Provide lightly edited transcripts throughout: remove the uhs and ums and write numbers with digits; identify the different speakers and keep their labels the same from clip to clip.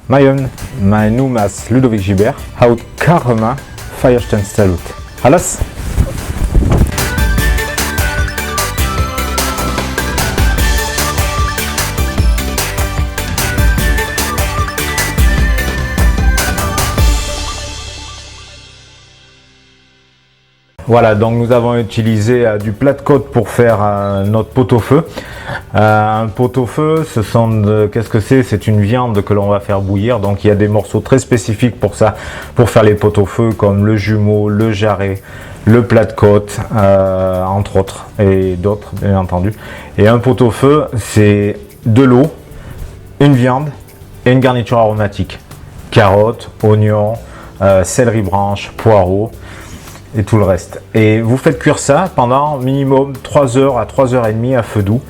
Speaker 1: Mein Name ist Ludovic Gibert, Haut Karma Feierstein Salut. Alles? Voilà, donc nous avons utilisé du plat de côte pour faire notre pot-au-feu. Un pot-au-feu, qu'est-ce que c'est? C'est une viande que l'on va faire bouillir. Donc il y a des morceaux très spécifiques pour ça, pour faire les pot-au-feu, comme le jumeau, le jarret, le plat de côte, entre autres, et d'autres bien entendu. Et un pot-au-feu, c'est de l'eau, une viande et une garniture aromatique. Carottes, oignons, céleri branche, poireaux et tout le reste. Et vous faites cuire ça pendant minimum 3 heures à 3h30 à feu doux.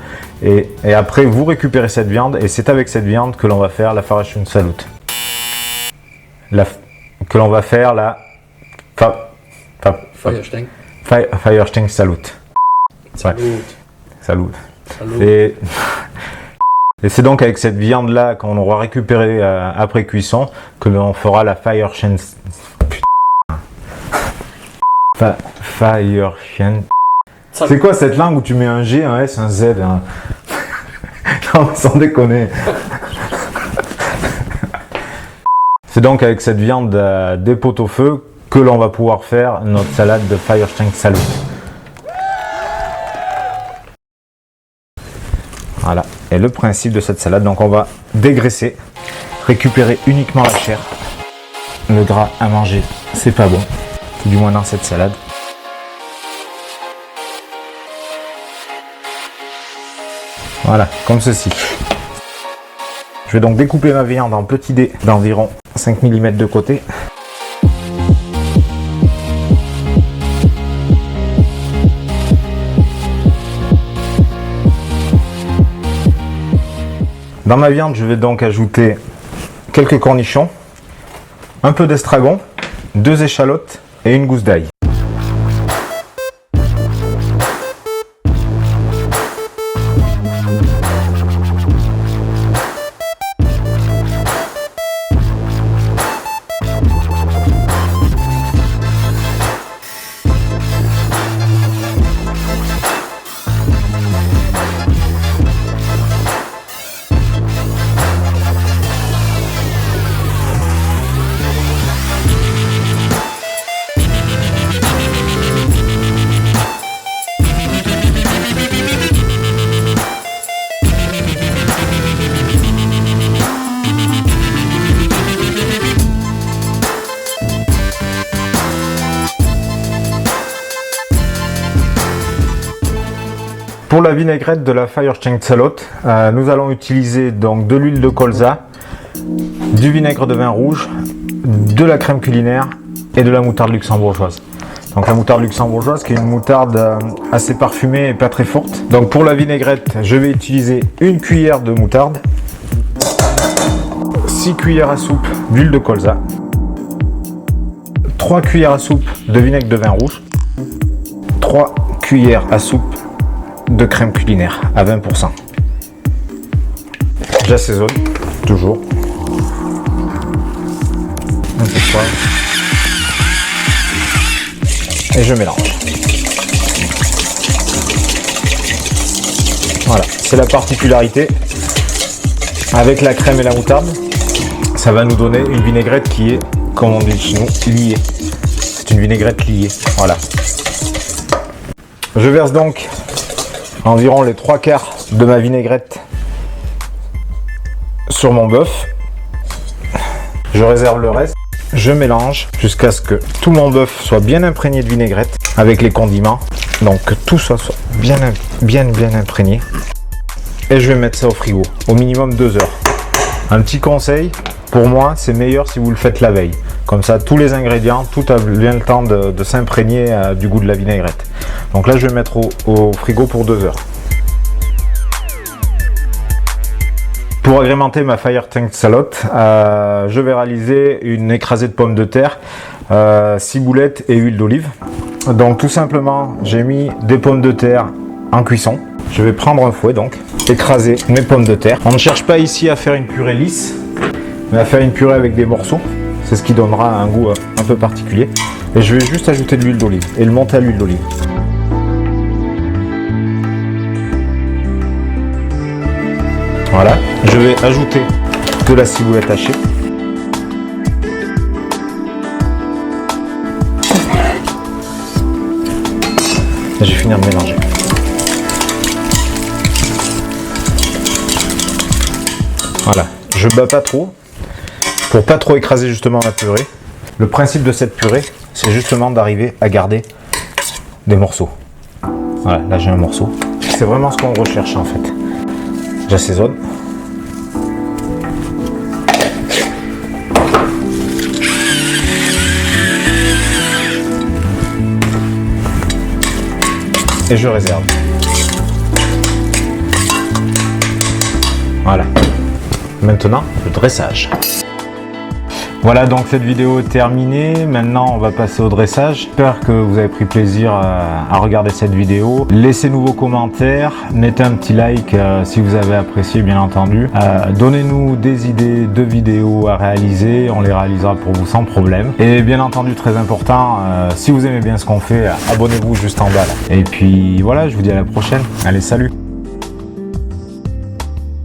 Speaker 1: Et après, vous récupérez cette viande et c'est avec cette viande que l'on va faire la Feierstein Salut. Que l'on va faire la Feierstein Salut.
Speaker 2: Salut.
Speaker 1: Ouais. Salut. Et c'est donc avec cette viande là qu'on aura récupéré après cuisson que l'on fera la Feierstein. Feierstein. C'est quoi cette langue où tu mets un G, un S, un Z hein? Non, sans déconner. C'est donc avec cette viande des pot-au-feu que l'on va pouvoir faire notre salade de Feierstein Salut. Voilà. Et le principe de cette salade, donc on va dégraisser, récupérer uniquement la chair. Le gras à manger, c'est pas bon. Du moins dans cette salade. Voilà, comme ceci. Je vais donc découper ma viande en petits dés d'environ 5 mm de côté. Dans ma viande, je vais donc ajouter quelques cornichons, un peu d'estragon, 2 échalotes et une gousse d'ail. Pour la vinaigrette de la Feierstein Salut, nous allons utiliser donc de l'huile de colza, du vinaigre de vin rouge, de la crème culinaire et de la moutarde luxembourgeoise. Donc la moutarde luxembourgeoise qui est une moutarde assez parfumée et pas très forte. Donc pour la vinaigrette, je vais utiliser une cuillère de moutarde, 6 cuillères à soupe d'huile de colza, 3 cuillères à soupe de vinaigre de vin rouge, 3 cuillères à soupe de crème culinaire à 20%. J'assaisonne toujours. Un peu de poivre. Et je mélange. Voilà, c'est la particularité avec la crème et la moutarde. Ça va nous donner une vinaigrette qui est, comme on dit chez nous, liée. C'est une vinaigrette liée. Voilà. Je verse donc environ les 3/4 de ma vinaigrette sur mon bœuf. Je réserve le reste. Je mélange jusqu'à ce que tout mon bœuf soit bien imprégné de vinaigrette avec les condiments. Donc que tout soit bien imprégné. Et je vais mettre ça au frigo, au minimum 2 heures. Un petit conseil, pour moi, c'est meilleur si vous le faites la veille. Comme ça, tous les ingrédients, tout a bien le temps de s'imprégner du goût de la vinaigrette. Donc là, je vais mettre au frigo pour 2 heures. Pour agrémenter ma Feierstein Salut, je vais réaliser une écrasée de pommes de terre, ciboulette et huile d'olive. Donc tout simplement, j'ai mis des pommes de terre en cuisson. Je vais prendre un fouet donc, écraser mes pommes de terre. On ne cherche pas ici à faire une purée lisse, On va faire une purée avec des morceaux. C'est ce qui donnera un goût un peu particulier. Et je vais juste ajouter de l'huile d'olive et le monter à l'huile d'olive. Voilà, je vais ajouter de la ciboulette hachée. Et je vais finir de mélanger. Voilà, je bats pas trop pour pas trop écraser justement la purée. Le principe de cette purée, c'est justement d'arriver à garder des morceaux. Voilà, là j'ai un morceau. C'est vraiment ce qu'on recherche en fait. J'assaisonne. Et je réserve. Voilà. Maintenant, le dressage. Voilà, donc cette vidéo est terminée. Maintenant, on va passer au dressage. J'espère que vous avez pris plaisir à regarder cette vidéo. Laissez-nous vos commentaires. Mettez un petit like si vous avez apprécié, bien entendu. Donnez-nous des idées de vidéos à réaliser. On les réalisera pour vous sans problème. Et bien entendu, très important, si vous aimez bien ce qu'on fait, abonnez-vous juste en bas là. Et puis voilà, je vous dis à la prochaine. Allez, salut!